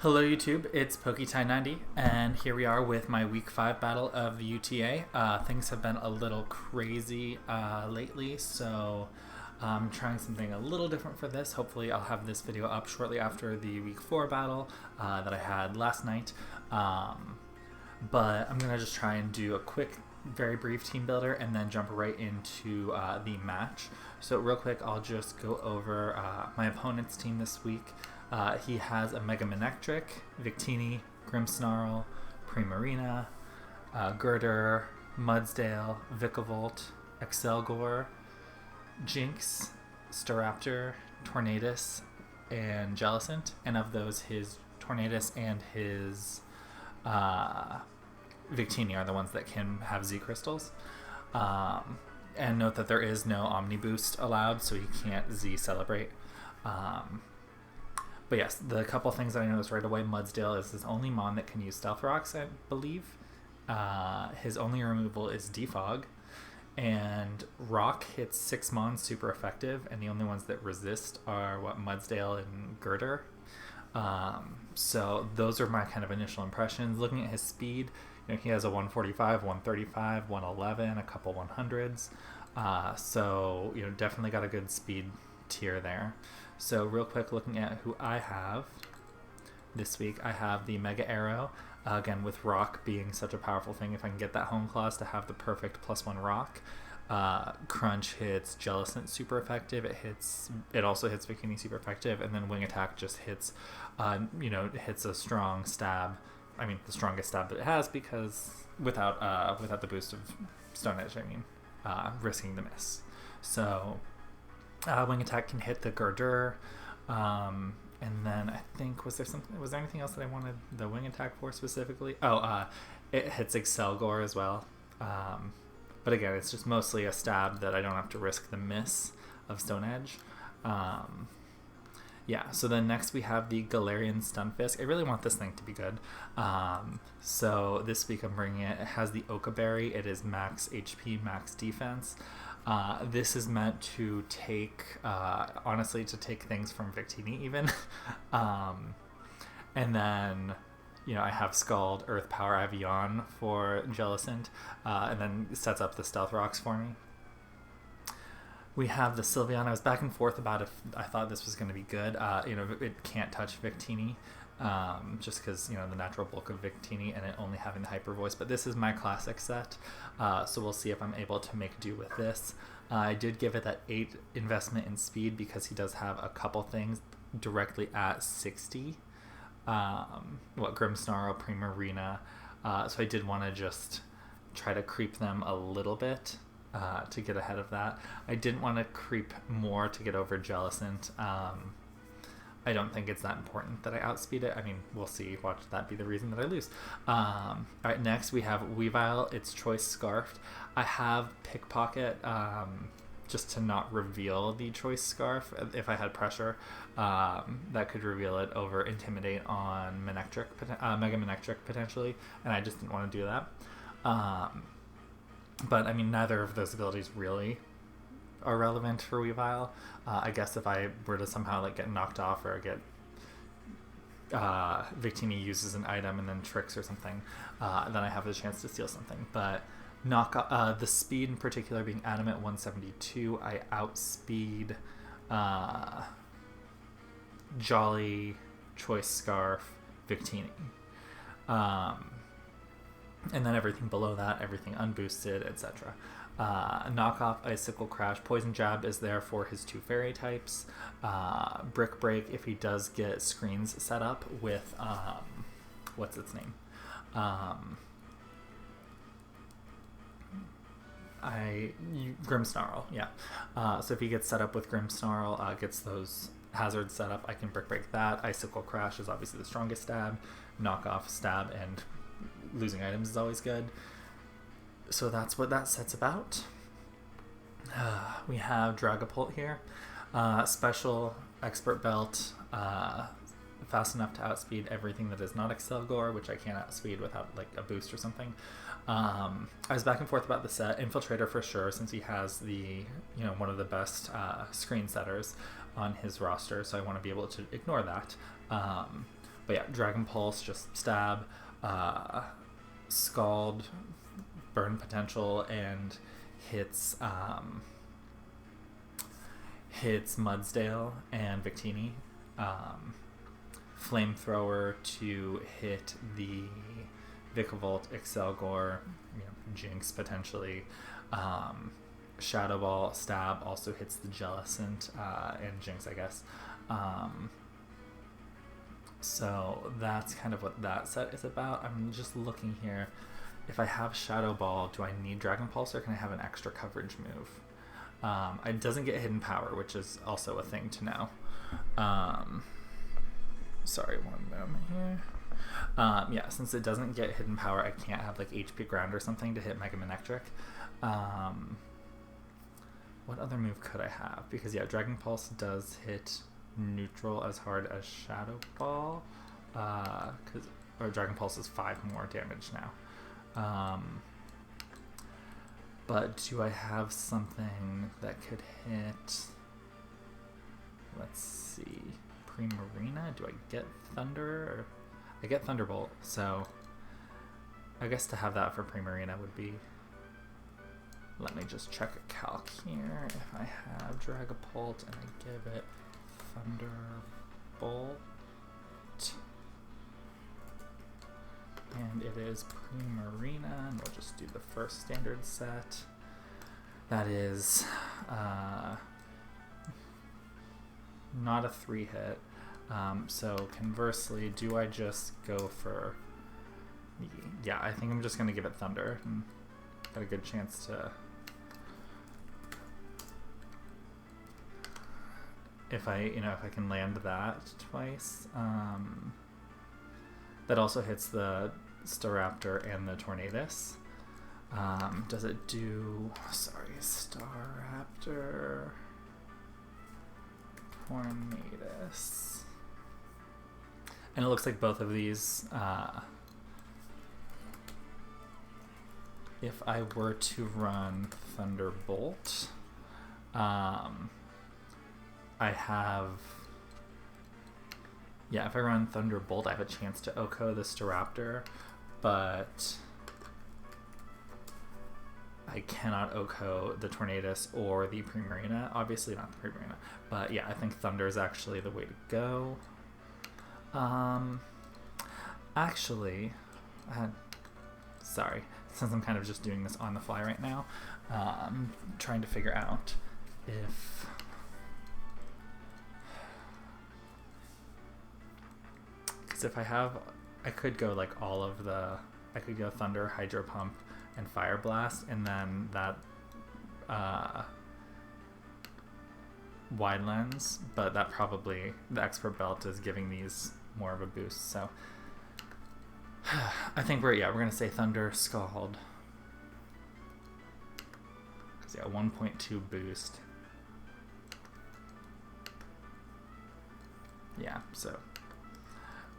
Hello YouTube, it's PokeTie90, and here we are with my Week 5 battle of the UTA. Things have been a little crazy lately, so I'm trying something a little different for this. Hopefully I'll have this video up shortly after the Week 4 battle that I had last night. But I'm going to just try and do a quick, very brief team builder and then jump right into the match. So real quick, I'll just go over my opponent's team this week. He has a Mega Manectric, Victini, Grimmsnarl, Primarina, Girder, Mudsdale, Vikavolt, Excelgor, Jinx, Staraptor, Tornadus, and Jellicent. And of those, his Tornadus and his Victini are the ones that can have Z crystals. And note that there is no Omni Boost allowed, so he can't Z Celebrate. But yes, the couple things that I noticed right away, Mudsdale is his only Mon that can use Stealth Rocks, I believe. His only removal is Defog. And Rock hits 6 Mon super effective, and the only ones that resist are, Mudsdale and Girder. So those are my kind of initial impressions. Looking at his speed, he has a 145, 135, 111, a couple 100s. So, definitely got a good speed tier there. So real quick, looking at who I have this week, I have the Mega Arrow, again with Rock being such a powerful thing. If I can get that Home Clause to have the perfect +1 Rock. Crunch hits Jellicent super effective. It also hits Victini super effective, and then Wing Attack just hits, hits a strong stab. I mean, the strongest stab that it has, because without the boost of Stone Edge, risking the miss. So Wing Attack can hit the Girder, and then I think was there anything else that I wanted the Wing Attack for specifically? It hits Excelgor as well. But again, it's just mostly a stab that I don't have to risk the miss of Stone Edge. Yeah, so then next we have the Galarian Stunfisk. I really want this thing to be good. So this week I'm bringing it. It has the Oka Berry. It is max HP, max defense. This is meant to take, honestly, to take things from Victini even. And then, I have Scald, Earth Power, Avion for Jellicent, and then sets up the Stealth Rocks for me. We have the Sylveon. I was back and forth about if I thought this was going to be good. It can't touch Victini, just because, the natural bulk of Victini and it only having the Hyper Voice. But this is my classic set, so we'll see if I'm able to make do with this. I did give it that 8 investment in speed because he does have a couple things directly at 60. Grimmsnarl, Primarina. So I did want to just try to creep them a little bit. To get ahead of that. I didn't want to creep more to get over Jellicent. I don't think it's that important that I outspeed it. I mean, we'll see. Watch that be the reason that I lose. Alright, next we have Weavile, its Choice Scarf. I have Pickpocket, just to not reveal the Choice Scarf. If I had pressure, that could reveal it over Intimidate on Mega Manectric potentially, and I just didn't want to do that. But, neither of those abilities really are relevant for Weavile. I guess if I were to somehow get knocked off or get Victini uses an item and then tricks or something, then I have a chance to steal something. But the speed in particular being Adamant 172, I outspeed Jolly, Choice Scarf, Victini. And then everything below that, everything unboosted, etc. Knockoff, Icicle Crash. Poison Jab is there for his 2 fairy types. Brick Break if he does get screens set up with, what's its name? Grimmsnarl, yeah. So if he gets set up with Grimmsnarl, gets those hazards set up, I can Brick Break that. Icicle Crash is obviously the strongest stab. Knockoff, stab, and losing items is always good. So that's what that set's about. We have Dragapult here. Special Expert Belt. Fast enough to outspeed everything that is not Excelgor, which I can't outspeed without a boost or something. I was back and forth about the set. Infiltrator for sure, since he has the one of the best screen setters on his roster, so I want to be able to ignore that. But yeah, Dragon Pulse, just stab, Scald, burn potential, and hits Mudsdale and Victini. Flamethrower to hit the Vikavolt, Excelgor, Jinx potentially. Shadow Ball, stab also hits the Jellicent and Jinx, I guess. So that's kind of what that set is about. I'm just looking here. If I have Shadow Ball, do I need Dragon Pulse, or can I have an extra coverage move? It doesn't get hidden power, which is also a thing to know. Sorry, one moment here. Yeah, since it doesn't get hidden power, I can't have like HP Ground or something to hit Mega Manectric. What other move could I have? Because yeah, Dragon Pulse does hit neutral as hard as Shadow Ball. Or Dragon Pulse is 5 more damage now. But do I have something that could hit? Let's see. Primarina? Do I get Thunder? Or I get Thunderbolt, so I guess to have that for Primarina would be... Let me just check a calc here. If I have Dragapult and I give it Thunderbolt, and it is Primarina, and we'll just do the first standard set. That is not a 3-hit. So conversely, do I just go for... Yeah, I think I'm just going to give it Thunder. And got a good chance to... If I can land that twice. That also hits the Staraptor and the Tornadus. Does it do... Sorry, Staraptor... Tornadus... And it looks like both of these, if I were to run Thunderbolt, I have... Yeah, if I run Thunderbolt, I have a chance to OHKO the Staraptor, but I cannot OHKO the Tornadus or the Primarina. Obviously not the Primarina, but yeah, I think Thunder is actually the way to go. Actually, sorry, since I'm kind of just doing this on the fly right now, I'm trying to figure out if... Because if I could go like all of the... I could go Thunder, Hydro Pump, and Fire Blast, and then that Wide Lens, but that probably... The Expert Belt is giving these more of a boost, so... I think we're gonna say Thunder, Scald. Because yeah, 1.2 boost. Yeah, so...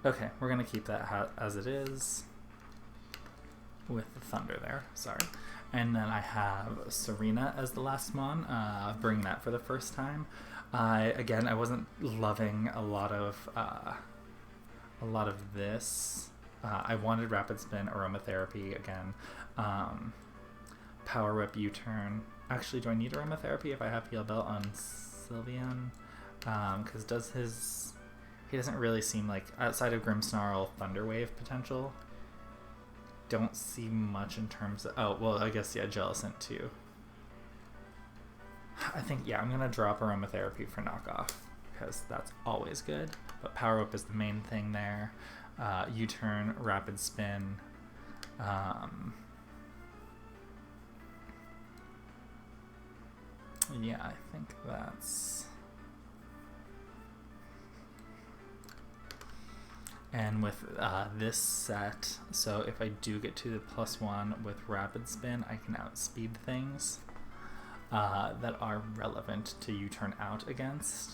Okay, we're gonna keep that as it is. With the Thunder there, sorry. And then I have Serena as the last mon, bring that for the first time. Again, I wasn't loving a lot of this. I wanted Rapid Spin, Aromatherapy again. Power Whip, U-Turn. Actually, do I need Aromatherapy if I have Heal Belt on Sylveon? Because he doesn't really seem like, outside of Grimmsnarl, Thunder Wave potential, don't see much in terms of... Oh, well, I guess, yeah, Jellicent too. I think, yeah, I'm going to drop Aromatherapy for knockoff, because that's always good. But Power Whip is the main thing there. U-Turn, Rapid Spin. Yeah, I think that's... And with this set, so if I do get to the +1 with Rapid Spin, I can outspeed things that are relevant to U-Turn out against.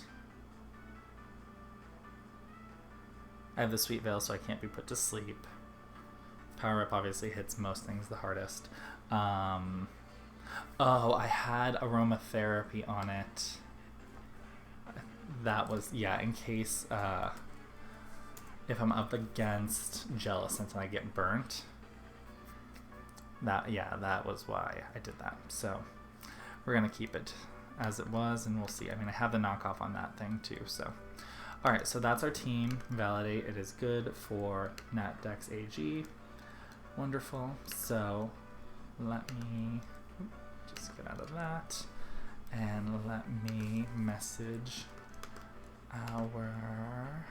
I have the Sweet Veil, so I can't be put to sleep. Power Up obviously hits most things the hardest. Oh, I had Aromatherapy on it. That was, yeah, in case if I'm up against Jellicent and I get burnt, that was why I did that. So we're gonna keep it as it was, and we'll see. I mean, I have the knockoff on that thing too. So, all right. So that's our team. Validate. It is good for NatDex AG. Wonderful. So let me just get out of that, and let me message our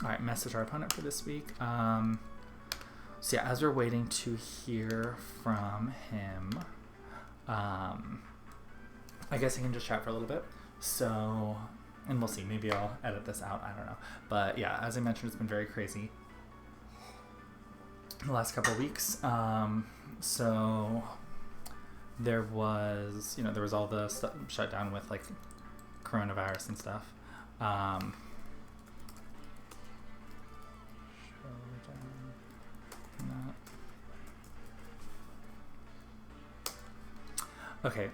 Alright, message our opponent for this week. So yeah, as we're waiting to hear from him, I guess I can just chat for a little bit. So, and we'll see. Maybe I'll edit this out. I don't know. But yeah, as I mentioned, it's been very crazy the last couple of weeks. So there was, there was all the stuff shut down with like coronavirus and stuff. Okay,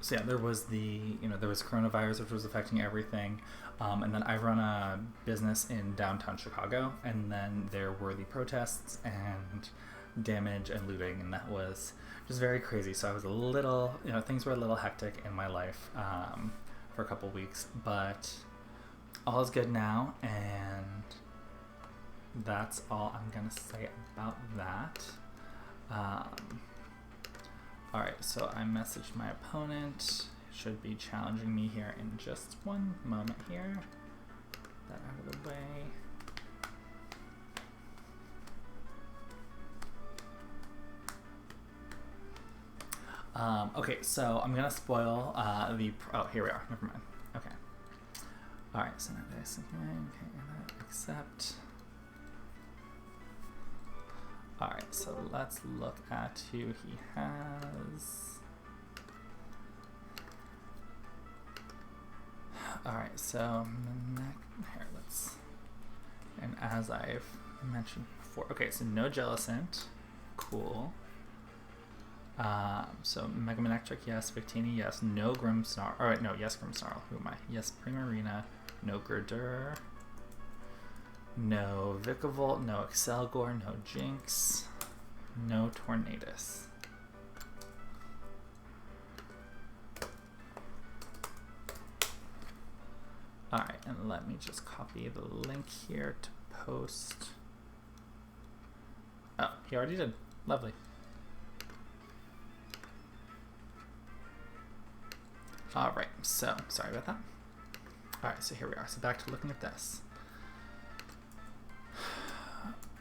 so yeah, there was there was coronavirus, which was affecting everything, and then I run a business in downtown Chicago, and then there were the protests and damage and looting, and that was just very crazy. So I was a little, things were a little hectic in my life for a couple weeks, but all is good now, and that's all I'm gonna say about that. Alright, so I messaged my opponent. Should be challenging me here in just one moment here. Get that out of the way. Okay, so I'm gonna spoil oh, here we are. Never mind. Okay. Alright, so now this. Okay, accept. Alright, so let's look at who he has. Alright, so here, and as I've mentioned before, okay, so no Jellicent, cool. So Mega Manectric, yes. Victini, yes. No Grimmsnarl. Alright, no, yes, Grimmsnarl. Who am I? Yes, Primarina. No Gridur. No Vikavolt, no Excelgor, no Jinx, no Tornadus. Alright, and let me just copy the link here to post. Oh, he already did. Lovely. Alright, so, sorry about that. Alright, so here we are. So back to looking at this.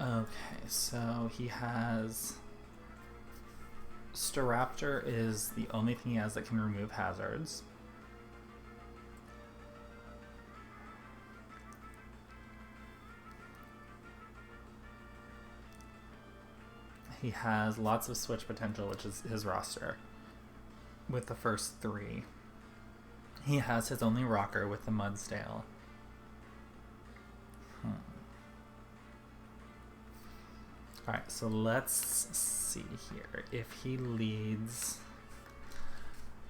Okay, so he has Staraptor is the only thing he has that can remove hazards. He has lots of switch potential, which is his roster with the first three. He has his only rocker with the Mudsdale. Alright, so let's see here. If he leads,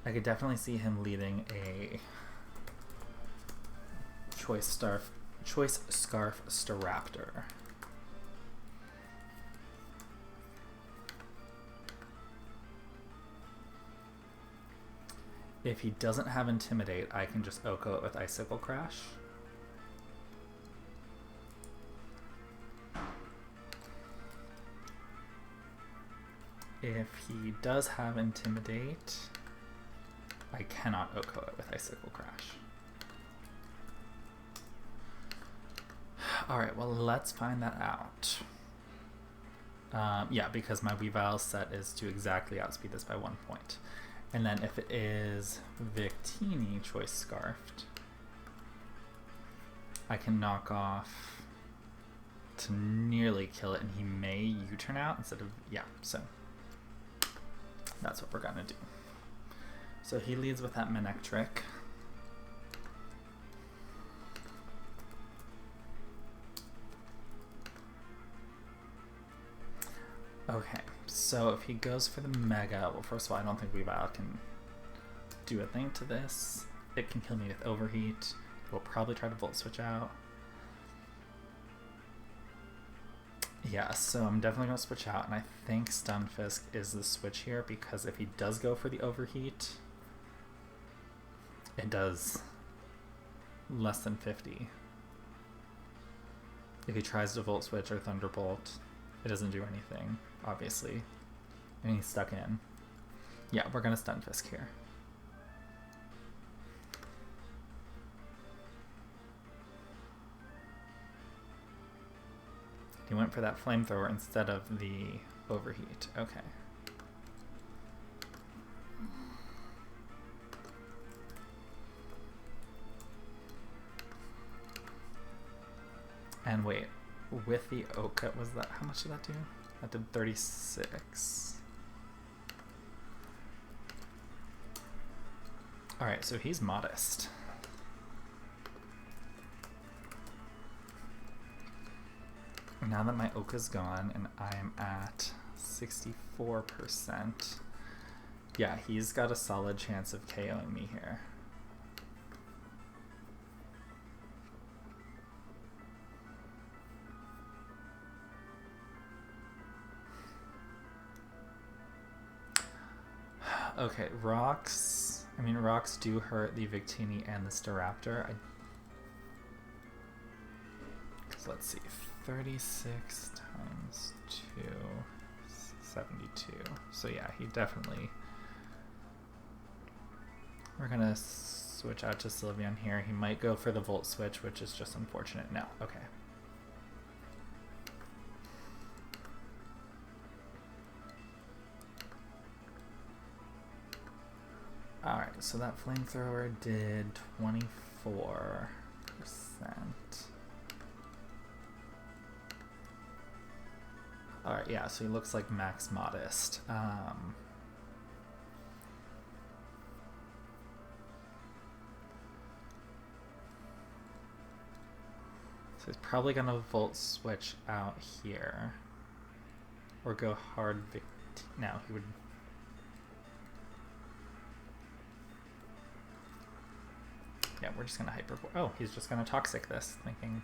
I could definitely see him leading a Choice Scarf Staraptor. If he doesn't have Intimidate, I can just Oko it with Icicle Crash. If he does have Intimidate, I cannot Oko it with Icicle Crash. Alright, well, let's find that out. Yeah, because my Weavile set is to exactly outspeed this by 1 point. And then if it is Victini Choice Scarfed, I can knock off to nearly kill it, and he may U-turn out instead of, yeah, so that's what we're gonna do. So he leads with that Manectric. Okay, So if he goes for the Mega, well, first of all, I don't think Weavile can do a thing to this. It can kill me with Overheat. We'll probably try to Volt Switch out. Yeah, so I'm definitely going to switch out, and I think Stunfisk is the switch here, because if he does go for the Overheat, it does less than 50. If he tries to Volt Switch or Thunderbolt, it doesn't do anything, obviously. And he's stuck in. Yeah, we're going to Stunfisk here. He went for that Flamethrower instead of the Overheat. Okay. And wait, with the Oka, was that, how much did that do? That did 36. Alright, so he's modest. Now that my Oka's gone and I'm at 64%, yeah, he's got a solid chance of KOing me here. Okay, rocks. I mean, rocks do hurt the Victini and the Staraptor. Because let's see, 36 times 2, 72. So yeah, he definitely... We're gonna switch out to Sylveon here. He might go for the Volt Switch, which is just unfortunate. No, okay. Alright, so that Flamethrower did 24%. Alright, yeah, so he looks like max modest. So he's probably gonna Volt Switch out here. Or go hard no, he would... Yeah, we're just gonna Hyper... Oh, he's just gonna Toxic this, thinking...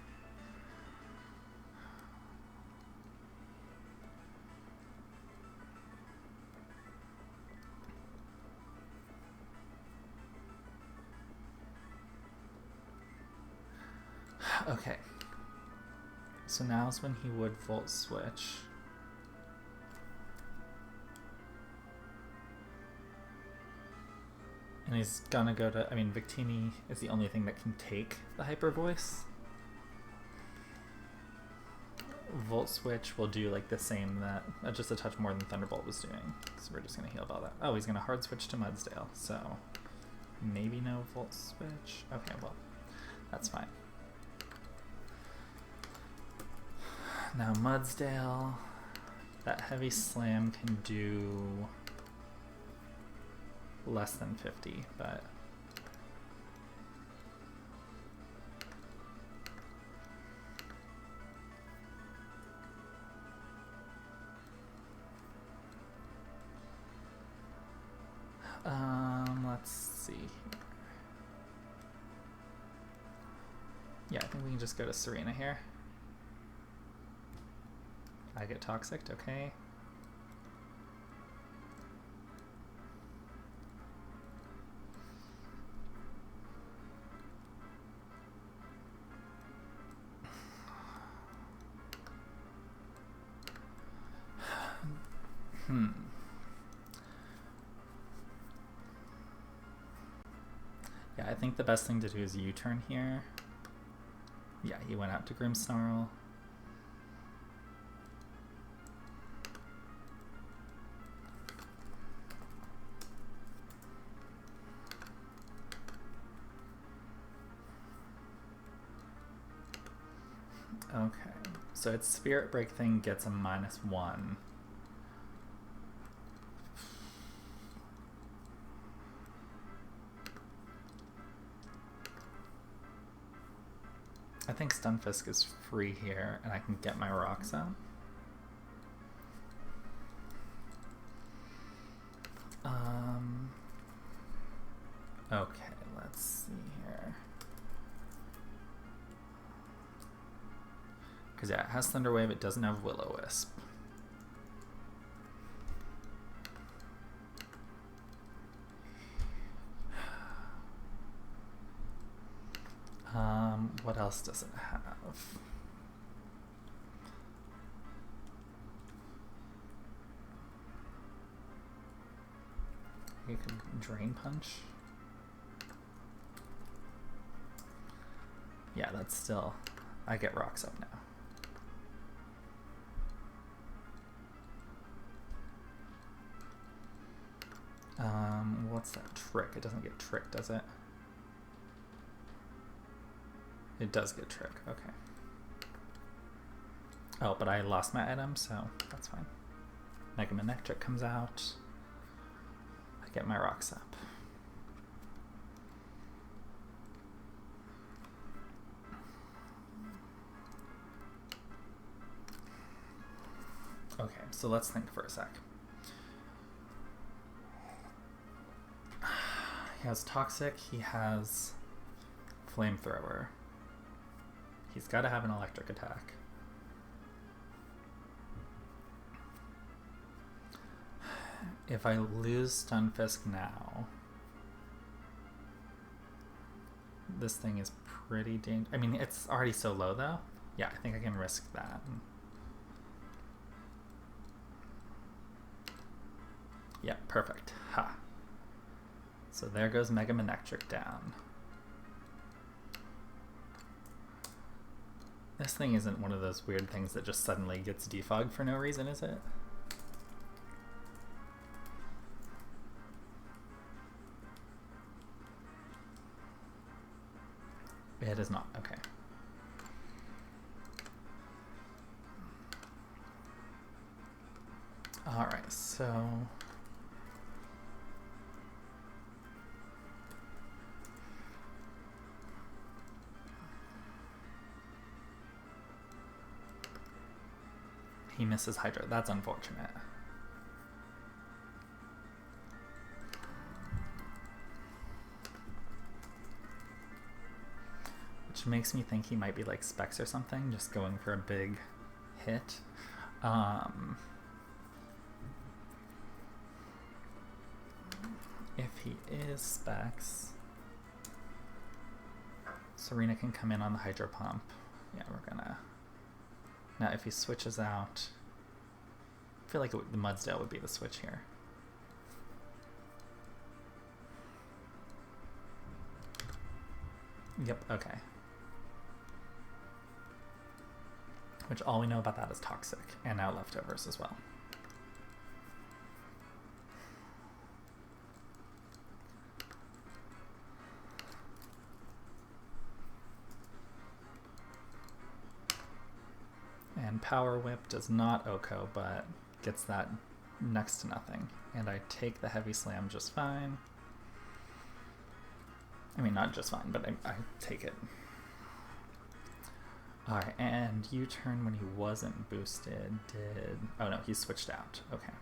Okay. So now's when he would Volt Switch. And he's gonna go to, I mean, Victini is the only thing that can take the Hyper Voice. Volt Switch will do like the same that, just a touch more than Thunderbolt was doing. So we're just gonna heal all that. Oh, he's gonna Hard Switch to Mudsdale, so maybe no Volt Switch. Okay, well, that's fine. Now Mudsdale, that Heavy Slam can do less than 50, but let's see here. Yeah, I think we can just go to Serena here. I get Toxic, okay. Yeah, I think the best thing to do is U-turn here. Yeah, he went out to Grimmsnarl. Okay, so its Spirit Break thing gets a -1. I think Stunfisk is free here, and I can get my rocks out. Okay, let's see here. Because yeah, it has Thunderwave, it doesn't have Will-O-Wisp. What else does it have? You can Drain Punch. Yeah, that's still... I get rocks up now. What's that trick? It doesn't get trick, does it? It does get trick, okay. Oh, but I lost my item, so that's fine. Mega Manectric comes out. I get my rocks up. Okay, so let's think for a sec. He has Toxic, he has Flamethrower. He's got to have an electric attack. If I lose Stunfisk now, this thing is pretty dangerous. I mean, it's already so low though. Yeah, I think I can risk that. Yeah, perfect. Ha. So there goes Mega Manectric down. This thing isn't one of those weird things that just suddenly gets defogged for no reason, is it? It is not. Okay. Alright, so... He misses Hydra. That's unfortunate. Which makes me think he might be like Specs or something, just going for a big hit. If he is Specs, Serena can come in on the Hydro Pump. Yeah, we're gonna... Now, if he switches out, I feel like the Mudsdale would be the switch here. Yep, okay. Which all we know about that is Toxic, and now Leftovers as well. And Power Whip does not OHKO, but gets that next to nothing. And I take the Heavy Slam just fine. I mean, not just fine, but I take it. Alright, and U-turn when he wasn't boosted did... Oh no, he switched out. Okay.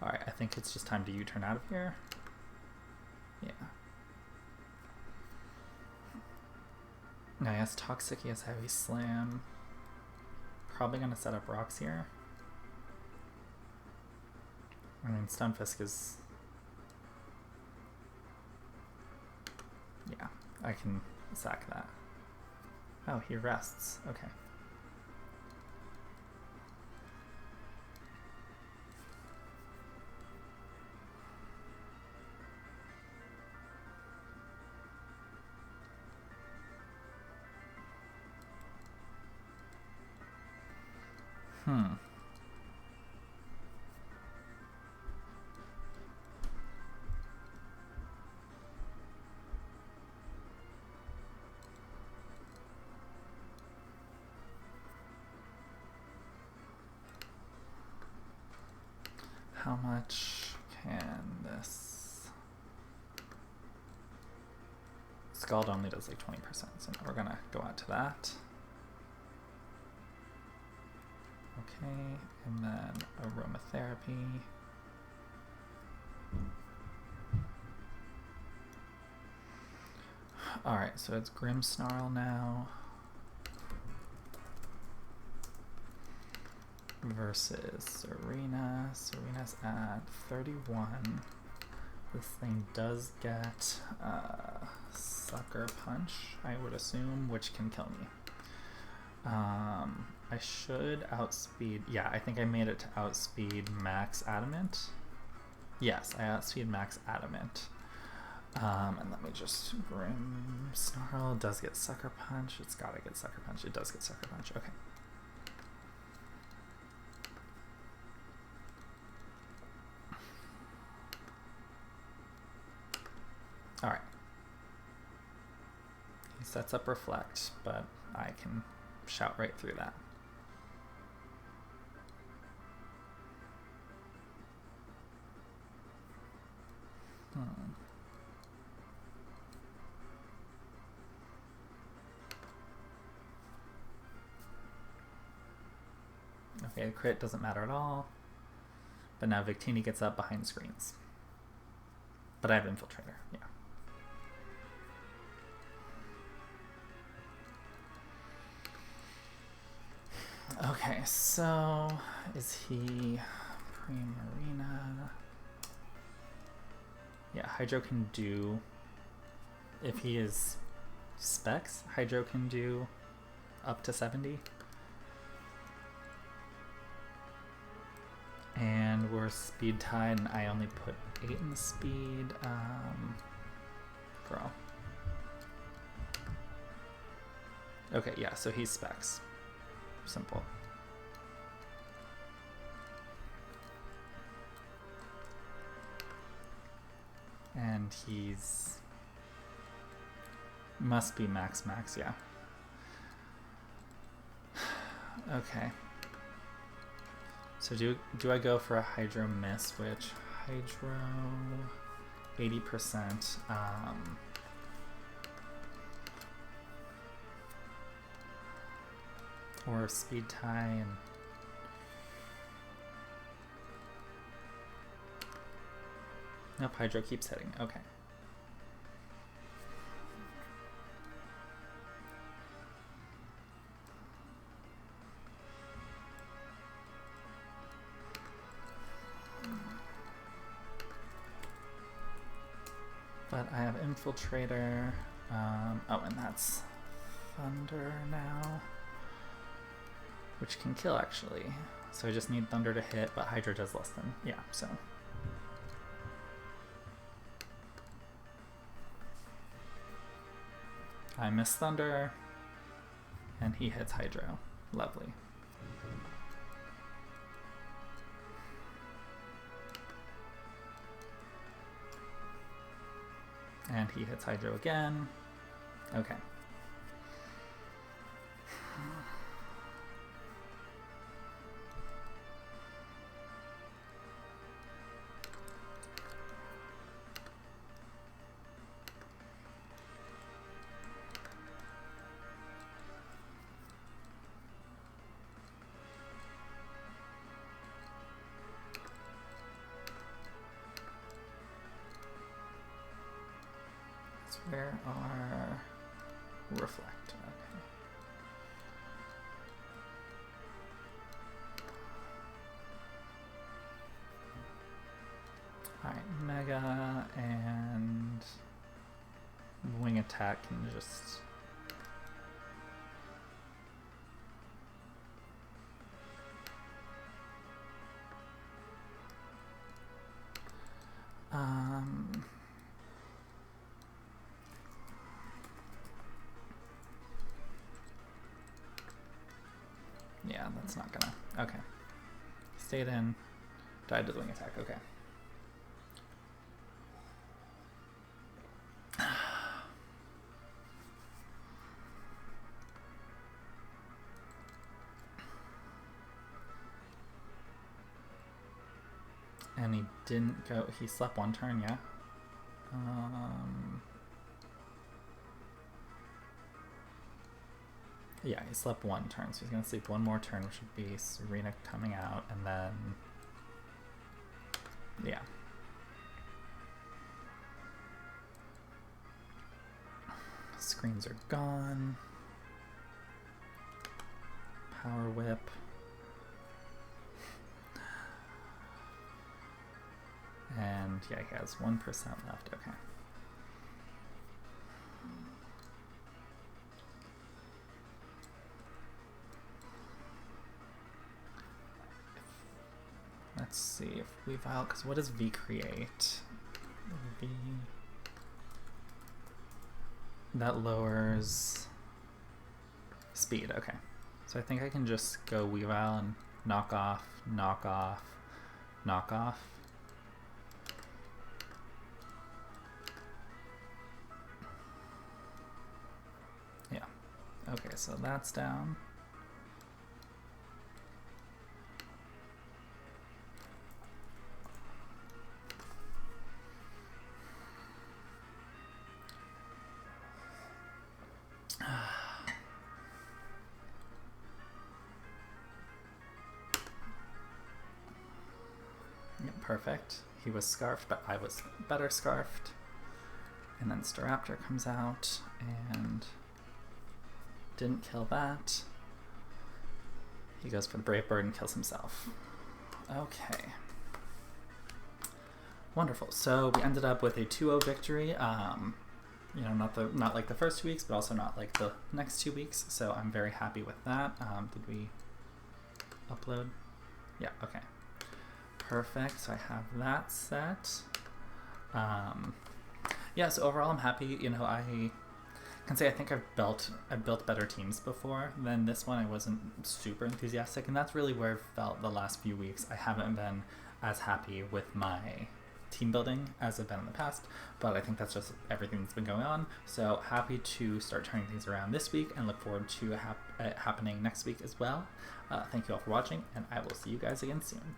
Alright, I think it's just time to U-turn out of here. Yeah. Now he has Toxic, he has Heavy Slam. Probably gonna set up rocks here. I mean, Stunfisk is... Yeah, I can sack that. Oh, he rests. Okay. How much can this Scald only does like 20%, so now we're gonna go out to that. Okay, and then aromatherapy. Alright, so it's Grim Snarl now. Versus Serena. Serena's at 31. This thing does get Sucker Punch, I would assume, which can kill me. I should outspeed. Yeah, I think I made it to outspeed Max Adamant. Yes, I outspeed Max Adamant. And let me just. Grim Snarl does get Sucker Punch. It's gotta get Sucker Punch. It does get Sucker Punch. Okay. Alright. He sets up Reflect, but I can shout right through that. Okay, the crit doesn't matter at all. But now Victini gets up behind screens. But I have Infiltrator, yeah. Okay, so is he Primarina? Yeah, Hydro can do, if he is Specs, Hydro can do up to 70. And we're speed tied, and I only put 8 in the speed. Girl. Okay, yeah, so he's Specs. Simple. And he's must be max, yeah. Okay. So do I go for a Hydro Miss, which Hydro 80%. Or speed tie and nope, Hydro keeps hitting. Okay. But I have Infiltrator. Oh, and that's Thunder now. Which can kill, actually. So I just need Thunder to hit, but Hydra does less than. Yeah, so. I miss Thunder. And he hits Hydro. Lovely. And he hits Hydro again. Okay. Where are Reflect? Okay. Alright, Mega and Wing Attack can just yeah, that's not gonna. Okay. Stayed in. Died to the Wing Attack. Okay. And he didn't go. He slept one turn, yeah. Yeah, he slept one turn, so he's going to sleep one more turn, which would be Serena coming out, and then... Yeah. Screens are gone. Power Whip. And yeah, he has 1% left. Okay. Let's see if we file, because what does V create? V. That lowers speed. Okay. So I think I can just go Weavile and knock off, knock off, knock off. Yeah. Okay, so that's down. Perfect. He was scarfed, but I was better scarfed. And then Staraptor comes out and didn't kill that. He goes for the Brave Bird and kills himself. Okay. Wonderful. So we ended up with a 2-0 victory. You know, not like the first 2 weeks, but also not like the next 2 weeks. So I'm very happy with that. Did we upload? Yeah, okay. Perfect. So I have that set. Yeah, so overall I'm happy. You know, I can say I think I've built better teams before than this one. I wasn't super enthusiastic, and that's really where I felt the last few weeks. I haven't been as happy with my team building as I've been in the past, but I think that's just everything that's been going on. So happy to start turning things around this week and look forward to it happening next week as well. Thank you all for watching, and I will see you guys again soon.